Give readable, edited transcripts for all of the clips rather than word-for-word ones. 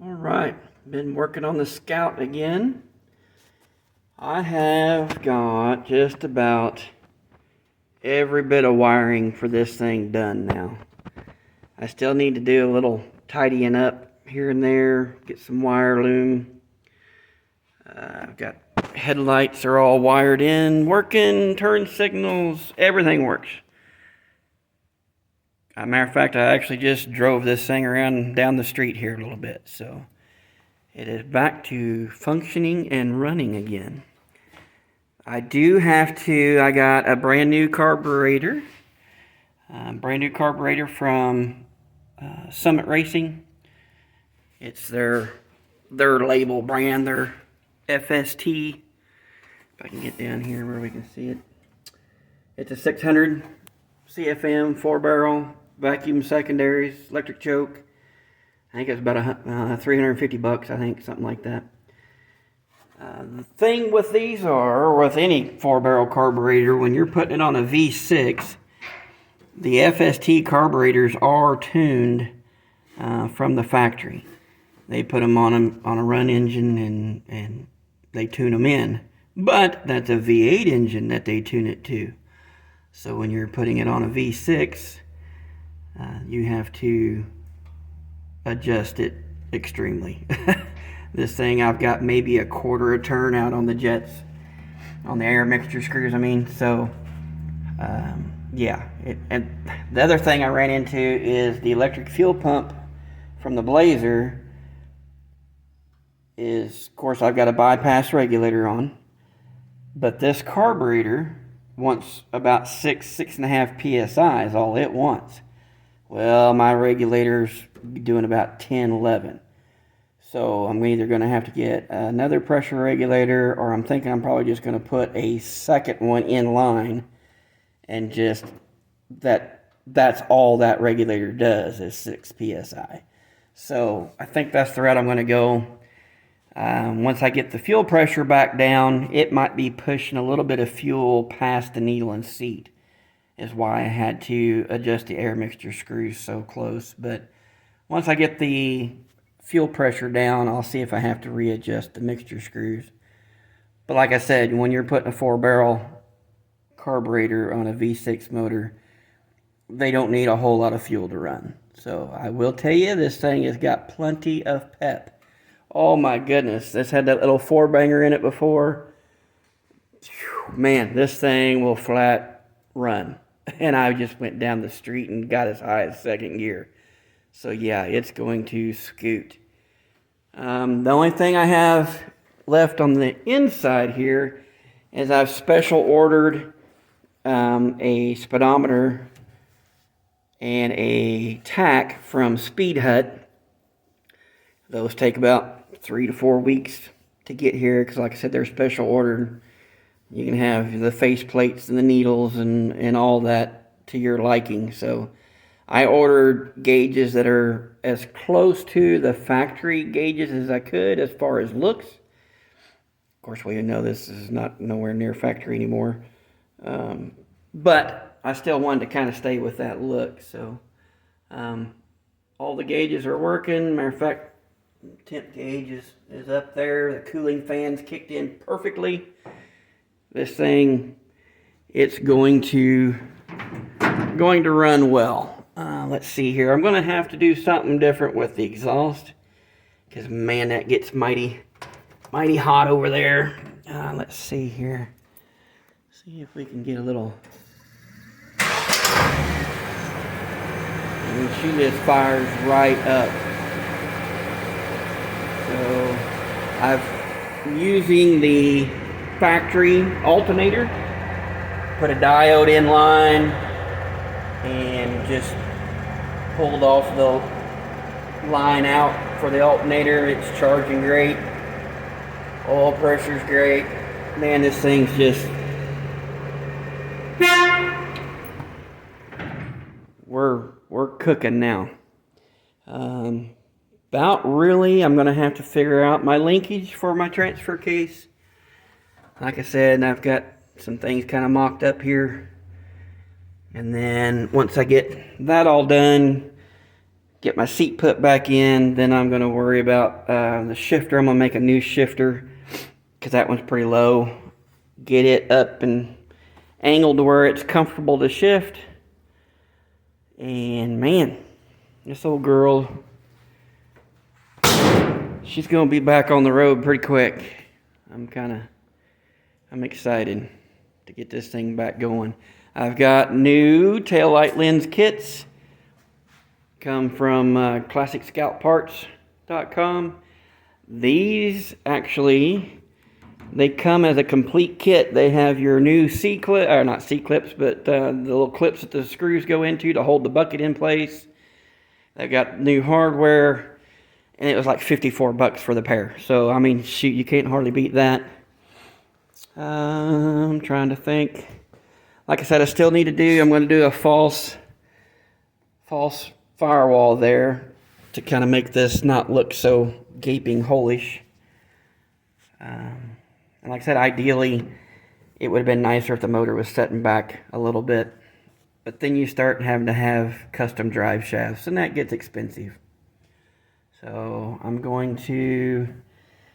All right, been working on the Scout again. I have got just about every bit of wiring for this thing done now. I still need to do a little tidying up here and there, get some wire loom. I've got headlights are all wired in, working, turn signals, everything works. As a matter of fact, I actually just drove this thing around down the street here a little bit, so it is back to functioning and running again. I got a brand new carburetor. From Summit Racing. It's their label brand, their FST. If I can get down here where we can see it. It's a 600 CFM 4-barrel vacuum secondaries, electric choke. I think it's about $350, I think, something like that. The thing with these or with any 4-barrel carburetor, when you're putting it on a V6, the FST carburetors are tuned from the factory. They put them on a run engine and they tune them in. But that's a V8 engine that they tune it to. So when you're putting it on a V6, you have to adjust it extremely. This thing, I've got maybe a quarter a turn out on the jets, on the air mixture screws, I mean. So, yeah. And the other thing I ran into is the electric fuel pump from the Blazer is, of course, I've got a bypass regulator on. But this carburetor wants about 6.5 PSI is all it wants. Well, my regulator's doing about 10, 11. So I'm either going to have to get another pressure regulator, or I'm thinking I'm probably just going to put a second one in line, and just that's all that regulator does is 6 PSI. So I think that's the route I'm going to go. Once I get the fuel pressure back down, it might be pushing a little bit of fuel past the needle and seat, is why I had to adjust the air mixture screws so close. But once I get the fuel pressure down, I'll see if I have to readjust the mixture screws. But like I said, when you're putting a 4-barrel carburetor on a V6 motor, they don't need a whole lot of fuel to run. So I will tell you, this thing has got plenty of pep. Oh my goodness, this had that little 4-banger in it before. Man, this thing will flat run. And I just went down the street and got as high as second gear. So yeah, it's going to scoot. The only thing I have left on the inside here is I've special ordered a speedometer and a tack from Speed Hut. Those take about 3 to 4 weeks to get here because, like I said, they're special ordered. You can have the face plates and the needles and all that to your liking. So I ordered gauges that are as close to the factory gauges as I could as far as looks. Of course, we know this is not nowhere near factory anymore. But I still wanted to kind of stay with that look. So all the gauges are working. Matter of fact, temp gauge is up there. The cooling fans kicked in perfectly. This thing, it's going to run well. Let's see here. I'm going to have to do something different with the exhaust, because man, that gets mighty hot over there. Let's see here. See if we can get a little. And she just fires right up. So I'm using the factory alternator. Put a diode in line and just pulled off the line out for the alternator. It's charging great. Oil pressure's great. Man, this thing's just... We're cooking now. About really, I'm going to have to figure out my linkage for my transfer case. Like I said, I've got some things kind of mocked up here. And then once I get that all done, get my seat put back in. Then I'm going to worry about the shifter. I'm going to make a new shifter because that one's pretty low. Get it up and angled to where it's comfortable to shift. And man, this old girl, she's going to be back on the road pretty quick. I'm excited to get this thing back going. I've got new taillight lens kits. Come from ClassicScoutParts.com. These actually, they come as a complete kit. They have your new C-clip, or not C-clips, but the little clips that the screws go into to hold the bucket in place. They've got new hardware, and it was like $54 for the pair. So, I mean, shoot, you can't hardly beat that. I'm trying to think. Like I said, I still need to do, I'm going to do a false firewall there to kind of make this not look so gaping hole-ish. And like I said, ideally, it would have been nicer if the motor was setting back a little bit. But then you start having to have custom drive shafts, and that gets expensive. So I'm going to,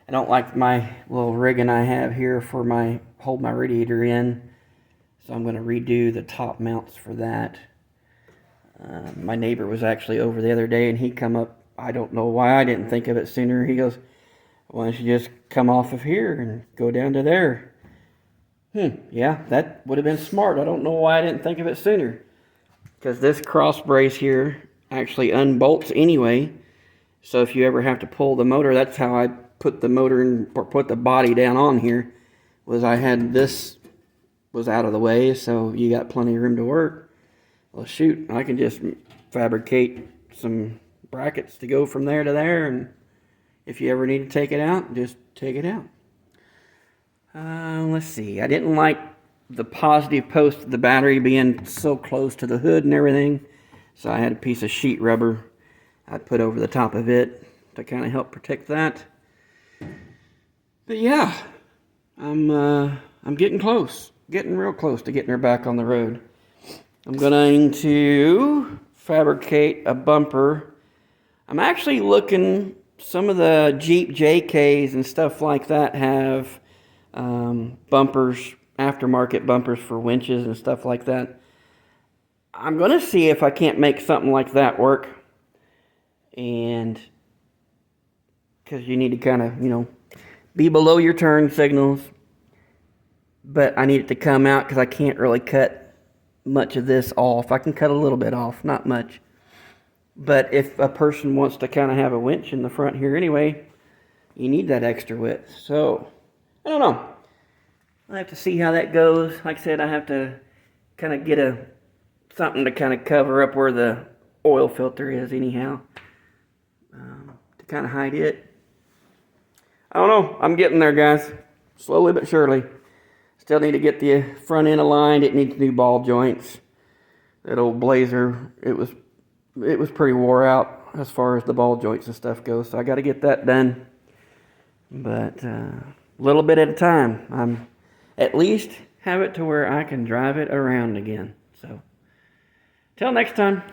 I don't like my little rigging I have here for hold my radiator in. So I'm going to redo the top mounts for that. My neighbor was actually over the other day, and he come up. I don't know why I didn't think of it sooner. He goes, why don't you just come off of here and go down to there? Yeah, that would have been smart. I don't know why I didn't think of it sooner. Because this cross brace here actually unbolts anyway. So if you ever have to pull the motor, that's how I put the motor in, or put the body down on here, was I had this was out of the way, so you got plenty of room to work. Well, shoot, I can just fabricate some brackets to go from there to there, and if you ever need to take it out, just take it out. Let's see. I didn't like the positive post of the battery being so close to the hood and everything, so I had a piece of sheet rubber I put over the top of it to kind of help protect that. But yeah, I'm getting close, getting real close to getting her back on the road. I'm going to fabricate a bumper. I'm actually looking, some of the Jeep JKs and stuff like that have bumpers, aftermarket bumpers for winches and stuff like that. I'm going to see if I can't make something like that work. And because you need to kind of, be below your turn signals. But I need it to come out because I can't really cut much of this off. I can cut a little bit off, not much. But if a person wants to kind of have a winch in the front here anyway, you need that extra width. So, I don't know. I have to see how that goes. Like I said, I have to kind of get something to kind of cover up where the oil filter is anyhow. To kind of hide it. I don't know. I'm getting there, guys. Slowly but surely. Still need to get the front end aligned. It needs new ball joints. That old Blazer, it was pretty wore out as far as the ball joints and stuff goes. So I got to get that done. But a little bit at a time. I'm at least have it to where I can drive it around again. So till next time.